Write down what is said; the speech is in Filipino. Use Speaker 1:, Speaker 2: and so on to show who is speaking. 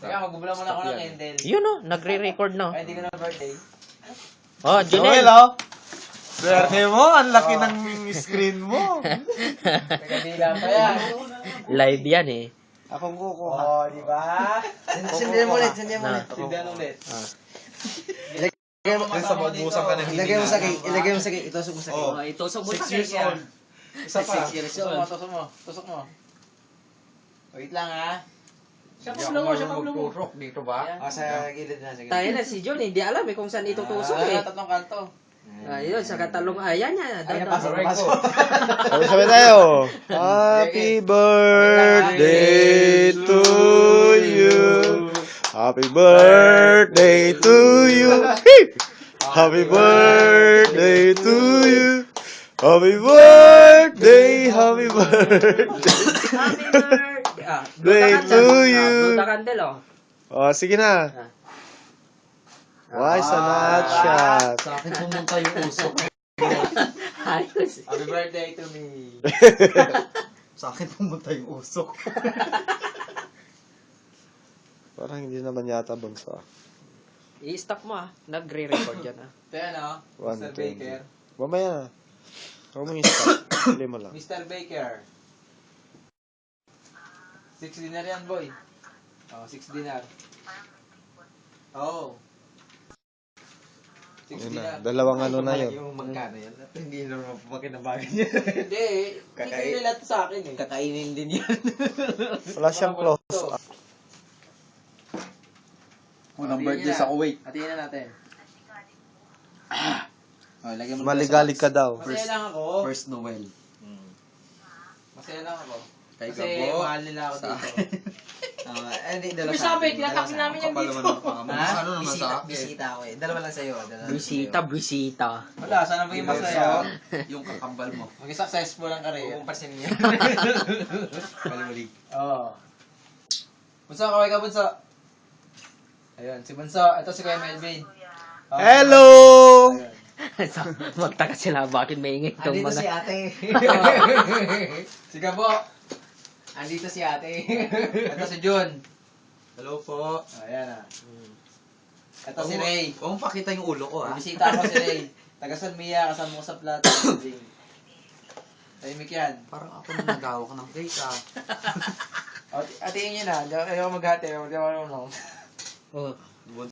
Speaker 1: Teka, magbubulan muna ako ng candle.
Speaker 2: Yun o, nagre-record na.
Speaker 1: Ay, hindi ko na birthday.
Speaker 2: Oh,
Speaker 3: Joel,
Speaker 2: Junel.
Speaker 3: oh. Swerte mo, ang laki ng screen mo.
Speaker 1: Nagkabila pa yan.
Speaker 2: Live yan eh.
Speaker 3: Akong kukuha.
Speaker 1: Oo, di ba?
Speaker 4: Sindihan mo ulit, sindihan mo ulit.
Speaker 1: Sindihan ulit.
Speaker 4: Ilagay mo,
Speaker 3: Sa magbusan ka ng
Speaker 4: ilagay mo sa cake, ilagay mo sa cake, itusok mo sa cake.
Speaker 3: Oh.
Speaker 2: Itusok mo
Speaker 3: 6 years old. Isa pa.
Speaker 4: 6 years
Speaker 1: Tusok mo,
Speaker 4: old.
Speaker 1: tusok mo. Tusok mo. Wait lang ha.
Speaker 2: Siya pa mo.
Speaker 3: Dito ba?
Speaker 1: Ayan.
Speaker 4: Sa gilid na, sa gilid.
Speaker 2: Tayo na si John, hindi alam eh kung saan itutusok eh.
Speaker 1: Tatlong kanto.
Speaker 2: Ayun, sa katalong ayan niya.
Speaker 1: Ayan, pasok, pasok.
Speaker 3: Sabi tayo. Happy birthday to you. Happy birthday to you. Happy birthday to you. Happy birthday, happy birthday.
Speaker 2: Happy birthday.
Speaker 3: Day to you.
Speaker 2: Blue the candle oh.
Speaker 3: Oh, sige na. Why sa not shot?
Speaker 4: Sa akin pumunta yung usok.
Speaker 2: Ayos.
Speaker 1: Happy birthday to me.
Speaker 4: Sa akin pumunta yung usok.
Speaker 3: Parang hindi naman yata bansa.
Speaker 2: I-stop mo ah. Nagre-record yan ah.
Speaker 1: Ito yan oh.
Speaker 3: One,
Speaker 1: Mr.
Speaker 3: two,
Speaker 1: Baker.
Speaker 3: Mamaya na. Huwag mong i-stop. Huli mo lang.
Speaker 1: Mr. Baker. 6 dinar yan, boy. Oh, 6 dinar. Oh. 6
Speaker 3: Yun
Speaker 1: dinar.
Speaker 3: na. Dalawang ano na yun.
Speaker 4: Yung magkano yan? At hindi naman makinabagan yan.
Speaker 1: Hindi, hindi nila to sa akin eh.
Speaker 4: Kakainin din yan.
Speaker 3: Wala siyang close up.
Speaker 4: Unang
Speaker 1: Hatiin
Speaker 4: birthday
Speaker 1: niya.
Speaker 4: sa Kuwait.
Speaker 1: Hatiin na natin.
Speaker 4: Oh, lagyan mo
Speaker 3: Maligalig ka daw.
Speaker 1: Masaya lang ako.
Speaker 4: First Noel.
Speaker 1: Masaya lang ako.
Speaker 4: Kay
Speaker 1: Kasi
Speaker 4: Gabo.
Speaker 1: mahal nila ako
Speaker 4: Sa
Speaker 1: dito.
Speaker 4: Hindi, dalawa
Speaker 1: Sabi,
Speaker 4: sa akin.
Speaker 1: tinataksin namin yan dito. Ha?
Speaker 4: Ano naman sa akin? Bisita ako eh. Dalawa lang sa'yo.
Speaker 2: Bisita.
Speaker 1: Wala, sana maging masaya.
Speaker 4: Yung kakambal mo.
Speaker 1: Maging successful ang career.
Speaker 4: Kukumpasin niya. Kalulig.
Speaker 1: Oo. Bunso, kaway ka, Bunso. Ayun, si Bunso. Ito si Kuya Melvin. Oh,
Speaker 3: Hello!
Speaker 1: ayun.
Speaker 2: Magtaka sila bakit maingay itong
Speaker 4: Andito si
Speaker 2: mga...
Speaker 4: ate.
Speaker 1: Si Gabo.
Speaker 4: Andito si ate.
Speaker 1: Ito si Jun.
Speaker 4: Hello po.
Speaker 1: Ayan ah. Ito si Ray.
Speaker 4: Huwag mong pakita yung ulo ko ha.
Speaker 1: Bisita ako si Ray. Taga San Mia, kasama ko sa plato. Tahimik yan.
Speaker 4: Parang ako na nagawak ng cake ah.
Speaker 1: O, atiin nyo na. Ayaw ko maghati. Ayaw ko marunong.
Speaker 2: Oh.